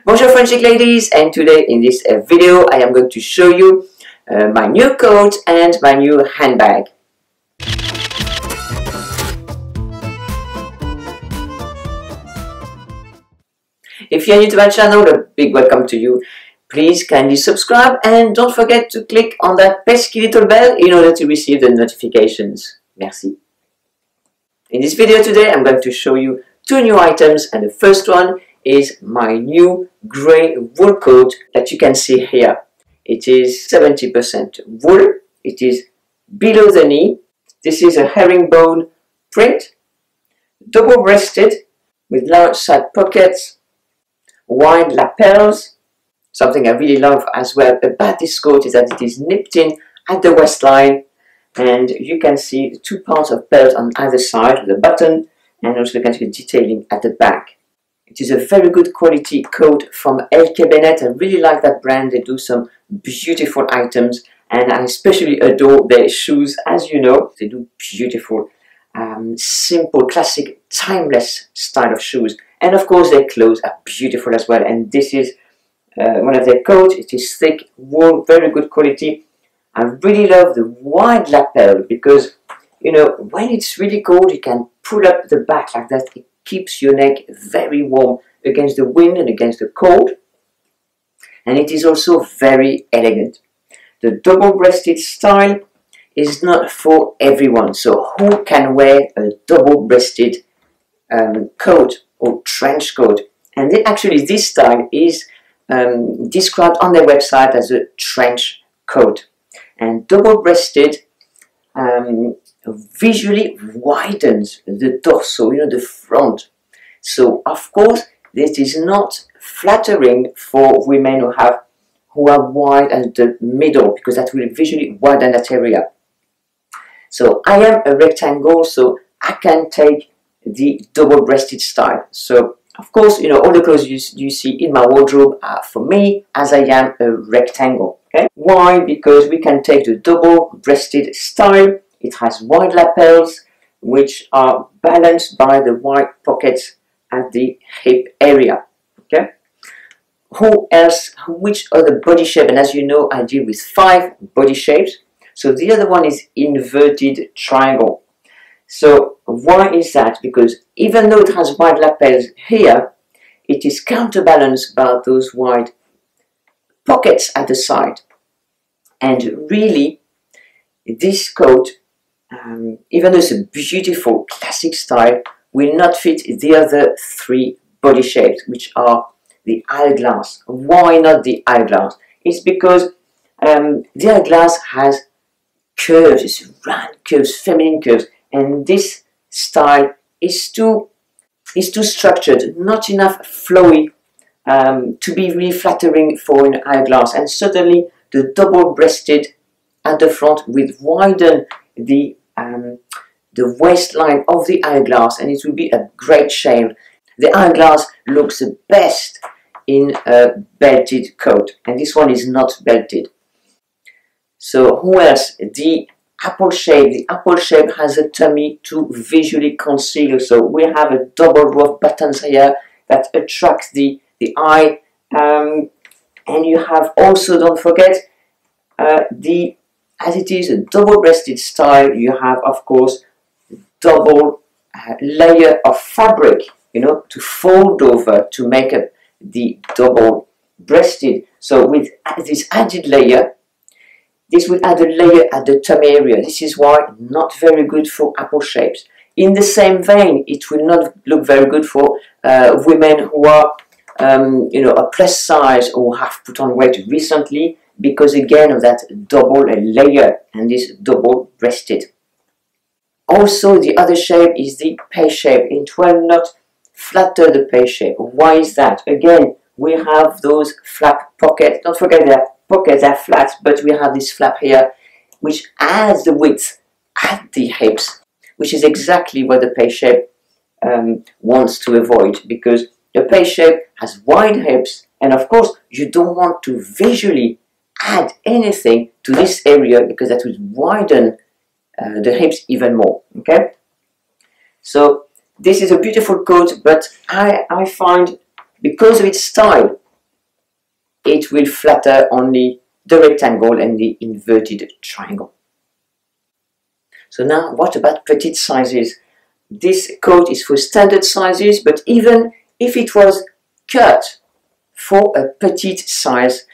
Bonjour French Chic ladies, and today in this video I am going to show you my new coat and my new handbag. If you are new to my channel, a big welcome to you. Please kindly subscribe and don't forget to click on that pesky little bell in order to receive the notifications. Merci. In this video today I'm going to show you two new items, and the first one is my new grey wool coat that you can see here. It is 70% wool, it is below the knee. This is a herringbone print, double-breasted with large side pockets, wide lapels. Something I really love as well about this coat is that it is nipped in at the waistline, and you can see the two parts of belt on either side, the button, and also you can see the detailing at the back. It is a very good quality coat from Bennett. I really like that brand. They do some beautiful items, and I especially adore their shoes. As you know, they do beautiful, simple, classic, timeless style of shoes. And of course their clothes are beautiful as well, and this is one of their coats. It is thick wool, very good quality. I really love the wide lapel because, you know, when it's really cold you can pull up the back like that. It keeps your neck very warm against the wind and against the cold, and it is also very elegant. The double-breasted style is not for everyone, so who can wear a double-breasted coat or trench coat? And actually this style is described on their website as a trench coat, and double-breasted visually widens the torso, you know, the front. So of course this is not flattering for women who are wide at the middle, because that will visually widen that area. So I am a rectangle, so I can take the double-breasted style. So of course, you know, all the clothes you see in my wardrobe are for me, as I am a rectangle. Okay? Why? Because we can take the double-breasted style. It has wide lapels, which are balanced by the wide pockets at the hip area. Okay. Who else? Which other body shape? And as you know, I deal with 5 body shapes. So the other one is inverted triangle. So why is that? Because even though it has wide lapels here, it is counterbalanced by those wide pockets at the side. And really, this coat, even though it's a beautiful classic style, will not fit the other 3 body shapes, which are the hourglass. Why not the hourglass? It's because the hourglass has curves, it's round curves, feminine curves, and this style is too structured, not enough flowy to be really flattering for an hourglass. And certainly the double-breasted at the front will widen the waistline of the hourglass, and it will be a great shame. The hourglass looks the best in a belted coat, and this one is not belted. So who else? The apple shape. The apple shape has a tummy to visually conceal, so we have a double row of buttons here that attracts the eye, and you have also, don't forget, as it is a double-breasted style, you have of course double layer of fabric, you know, to fold over to make up the double-breasted. So with this added layer, this will add a layer at the tummy area. This is why not very good for apple shapes. In the same vein, it will not look very good for women who are, you know, a plus size or have put on weight recently, because again of that double layer and this double-breasted. Also, the other shape is the pea shape. It will not flatter the pea shape. Why is that? Again, we have those flap pockets. Don't forget that pockets are flat, but we have this flap here, which adds the width at the hips, which is exactly what the pea shape wants to avoid, because the pea shape has wide hips, and of course you don't want to visually add anything to this area, because that will widen the hips even more. Okay, so this is a beautiful coat, but I find because of its style, it will flatter only the rectangle and the inverted triangle. So now, what about petite sizes? This coat is for standard sizes, but even if it was cut for a petite size,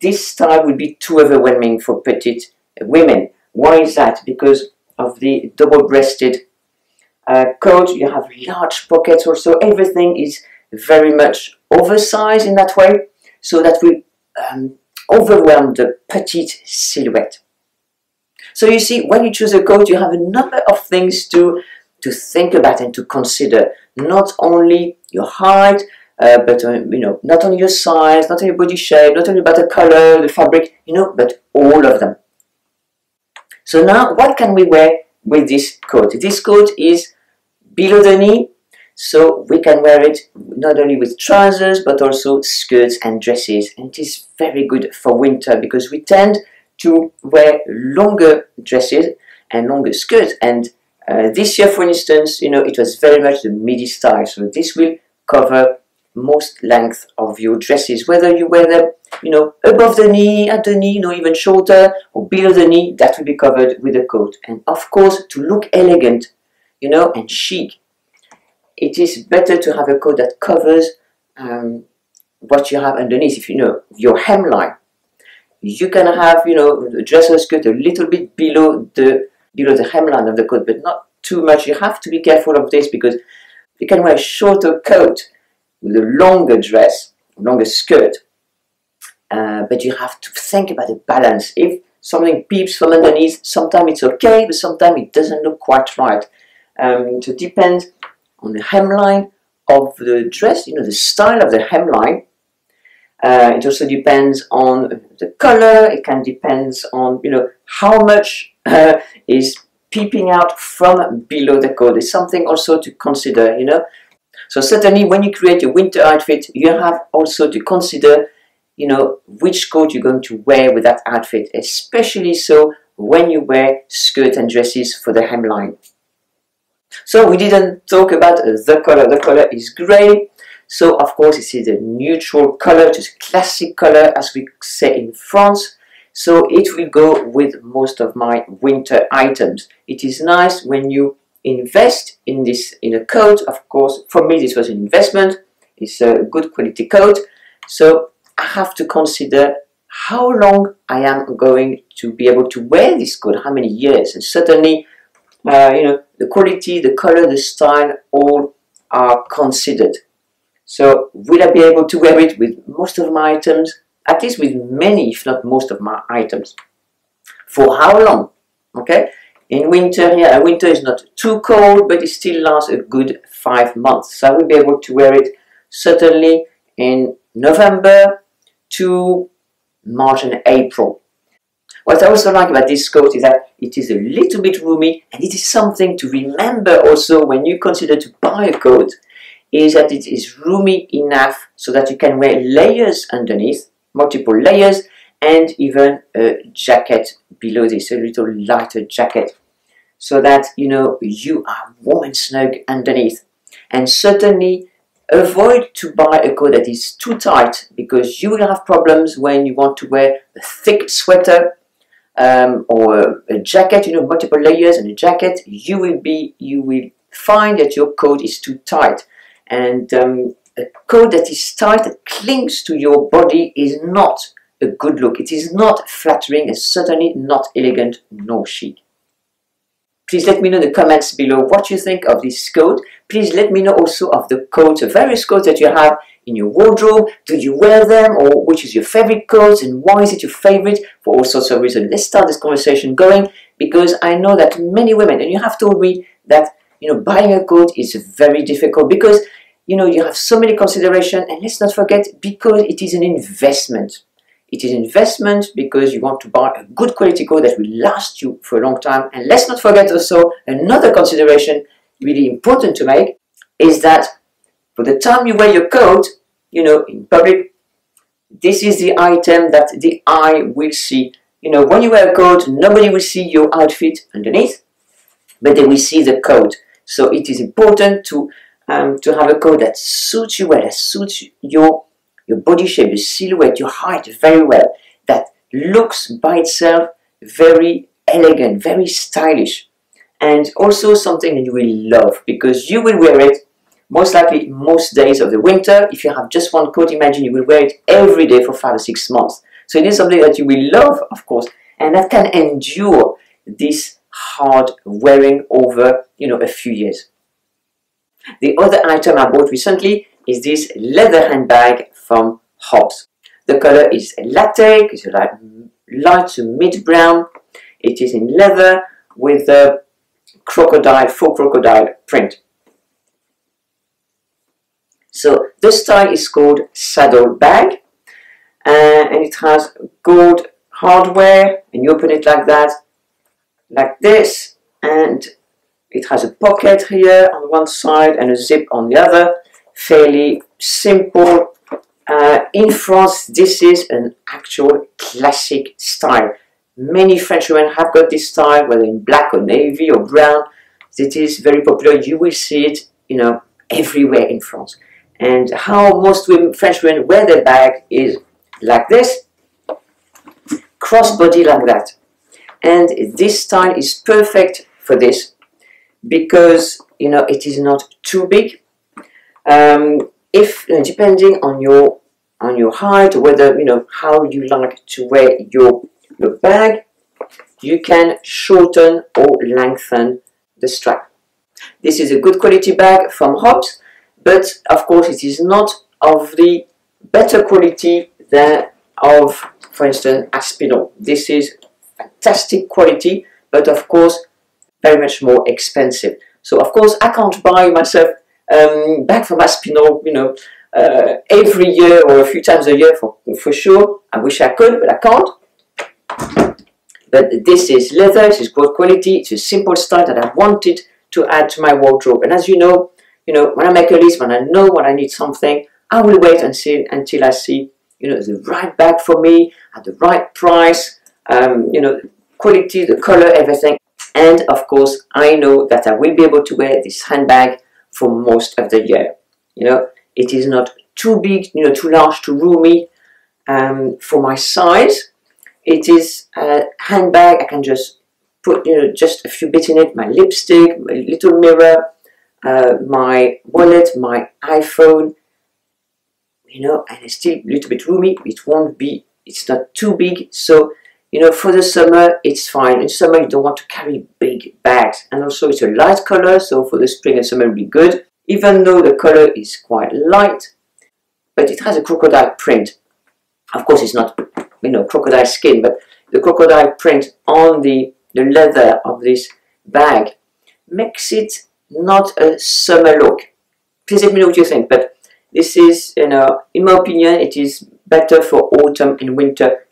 this style would be too overwhelming for petite women. Why is that? Because of the double-breasted coat. You have large pockets also. Everything is very much oversized in that way, so that will overwhelm the petite silhouette. So you see, when you choose a coat, you have a number of things to think about and to consider. Not only your height, but not only your size, not only your body shape, not only about the color, the fabric, but all of them. So now, what can we wear with this coat? This coat is below the knee, so we can wear it not only with trousers, but also skirts and dresses. And it is very good for winter because we tend to wear longer dresses and longer skirts. And this year, for instance, it was very much the midi style. So this will cover most length of your dresses, whether you wear them, above the knee, at the knee, even shorter, or below the knee, that will be covered with a coat. And of course, to look elegant, and chic, it is better to have a coat that covers what you have underneath. If your hemline, you can have, the dress or skirt a little bit below the hemline of the coat, but not too much. You have to be careful of this because you can wear a shorter coat with a longer dress, longer skirt, but you have to think about the balance. If something peeps from underneath, sometimes it's okay, but sometimes it doesn't look quite right. So it depends on the hemline of the dress, the style of the hemline. It also depends on the color. It can depend on, how much is peeping out from below the coat. It's something also to consider, So certainly when you create a winter outfit, you have also to consider, which coat you're going to wear with that outfit, especially so when you wear skirts and dresses for the hemline. So we didn't talk about the color. The color is grey. So of course it is a neutral color, just a classic color as we say in France. So it will go with most of my winter items. It is nice when you invest in a coat. Of course, for me this was an investment. It's a good quality coat. So I have to consider how long I am going to be able to wear this coat, how many years. And certainly, the quality, the color, the style, all are considered. So will I be able to wear it with most of my items? At least with many, if not most of my items. For how long? Okay. In winter, winter is not too cold, but it still lasts a good 5 months. So I will be able to wear it certainly in November to March and April. What I also like about this coat is that it is a little bit roomy, and it is something to remember also when you consider to buy a coat, is that it is roomy enough so that you can wear layers underneath, multiple layers, and even a jacket below this, a little lighter jacket, so that you are warm and snug underneath. And certainly avoid to buy a coat that is too tight, because you will have problems when you want to wear a thick sweater or a jacket, multiple layers and a jacket. You will find that your coat is too tight. And a coat that is tight, that clings to your body, is not a good look. It is not flattering, and certainly not elegant nor chic. Please let me know in the comments below what you think of this coat. Please let me know also of the coats, the various coats that you have in your wardrobe. Do you wear them, or which is your favorite coat, and why is it your favorite? For all sorts of reasons. Let's start this conversation going, because I know that many women, and you have told me that buying a coat is very difficult because you have so many considerations, and let's not forget, because it is an investment. It is an investment because you want to buy a good quality coat that will last you for a long time. And let's not forget also another consideration really important to make is that for the time you wear your coat, in public, this is the item that the eye will see. When you wear a coat, nobody will see your outfit underneath, but they will see the coat. So it is important to to have a coat that suits you well, that suits your body shape, your silhouette, your height very well, that looks by itself very elegant, very stylish, and also something that you will love because you will wear it most likely most days of the winter. If you have just one coat, imagine you will wear it every day for 5 or 6 months. So it is something that you will love, of course, and that can endure this hard wearing over, a few years. The other item I bought recently is this leather handbag from Hobbs. The color is Latté, it's a light to mid brown. It is in leather with a faux crocodile print. So the style is called saddle bag, and it has gold hardware, and you open it like that, like this, and it has a pocket here on one side and a zip on the other. Fairly simple. In France, this is an actual classic style. Many French women have got this style, whether in black or navy or brown. It is very popular. You will see it, everywhere in France. And how most French women wear their bag is like this, crossbody like that. And this style is perfect for this because, it is not too big. If depending on your height, or whether how you like to wear your bag, you can shorten or lengthen the strap. This is a good quality bag from Hobbs, but of course it is not of the better quality than of, for instance, Aspinal. This is fantastic quality, but of course very much more expensive. So of course I can't buy myself bag from Aspinal, every year or a few times a year for sure. I wish I could, but I can't. But this is leather, this is good quality, it's a simple style that I wanted to add to my wardrobe. And as you know, when I make a list, when I know when I need something, I will wait until I see, the right bag for me, at the right price, quality, the color, everything. And of course, I know that I will be able to wear this handbag for most of the year. It is not too big, too large, too roomy for my size. It is a handbag. I can just put, just a few bits in it, my lipstick, my little mirror, my wallet, my iPhone, and it's still a little bit roomy. It's not too big. So, for the summer, it's fine. In summer, you don't want to carry big bags. And also, it's a light color, so for the spring and summer, it'll be good. Even though the color is quite light, but it has a crocodile print. Of course, it's not, crocodile skin, but the crocodile print on the leather of this bag makes it not a summer look. Please let me know what you think, but this is, in my opinion, it is better for autumn and winter,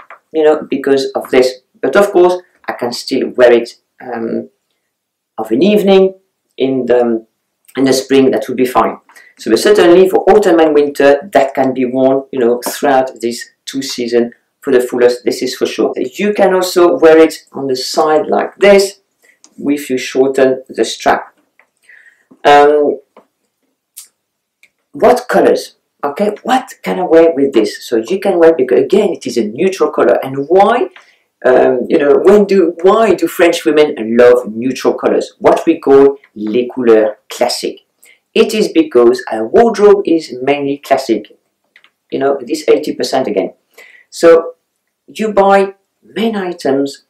because of this. But of course, I can still wear it of an evening in the spring. That would be fine. So certainly for autumn and winter, that can be worn, throughout these 2 seasons for the fullest. This is for sure. You can also wear it on the side like this, if you shorten the strap. What colors? Okay, what can I wear with this? So you can wear, because again, it is a neutral color. And why? Why do French women love neutral colors? What we call les couleurs classiques. It is because our wardrobe is mainly classic. This 80% again. So you buy main items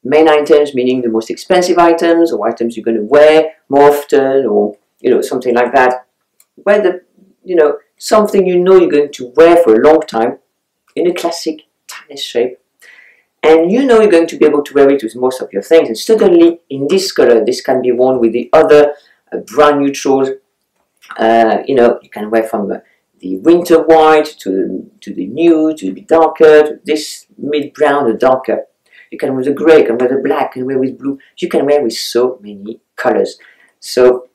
meaning the most expensive items, or items you're going to wear more often, or something like that. Where something you're going to wear for a long time in a classic timeless shape. And you're going to be able to wear it with most of your things. And certainly in this color, this can be worn with the other brown neutrals. You can wear from the winter white to the nude, to the darker, to this mid brown, the darker. You can wear the grey, you can wear the black, you can wear with blue. You can wear with so many colors. So,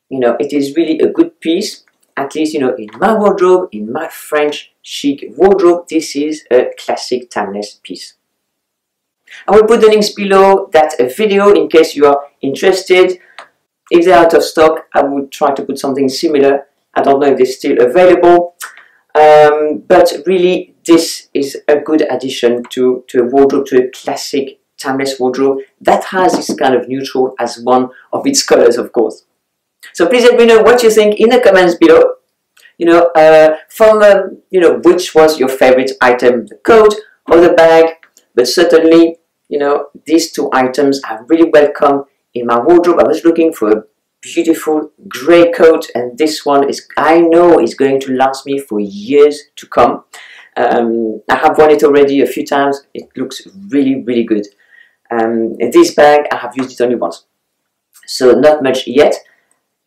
it is really a good piece. At least, in my wardrobe, in my French chic wardrobe, this is a classic timeless piece. I will put the links below that video in case you are interested. If they're out of stock, I would try to put something similar. I don't know if they're still available, but really this is a good addition to a wardrobe, to a classic timeless wardrobe that has this kind of neutral as one of its colors, of course. So please let me know what you think in the comments below. You know, you know, which was your favorite item, the coat or the bag. But certainly, you know, these two items are really welcome in my wardrobe. I was looking for a beautiful grey coat, and this one is, I know, is going to last me for years to come. I have worn it already a few times. It looks really, really good. This bag, I have used it only once, so not much yet,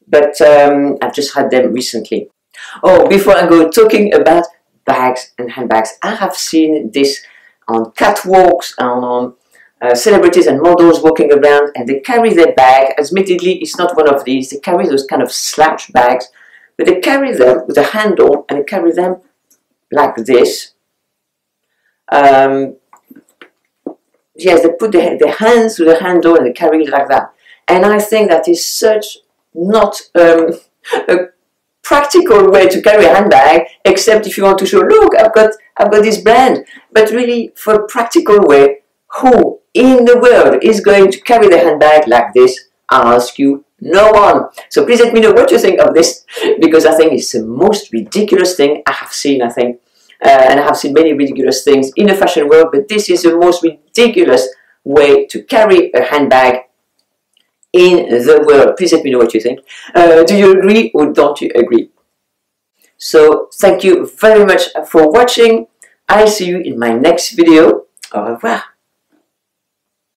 but I've just had them recently. Oh, before I go talking about bags and handbags, I have seen this on catwalks and on celebrities and models walking around, and they carry their bag. Admittedly, it's not one of these. They carry those kind of slouch bags, but they carry them with a handle, and they carry them like this. Yes, they put their hands through the handle and they carry it like that. And I think that is such not a practical way to carry a handbag, except if you want to show, look, I've got this brand. But really, for a practical way, who in the world is going to carry the handbag like this? I ask you, no one. So please let me know what you think of this, because I think it's the most ridiculous thing I have seen, I think. And I have seen many ridiculous things in the fashion world, but this is the most ridiculous way to carry a handbag in the world. Please let me know what you think. Do you agree or don't you agree? So thank you very much for watching. I'll see you in my next video. Au revoir.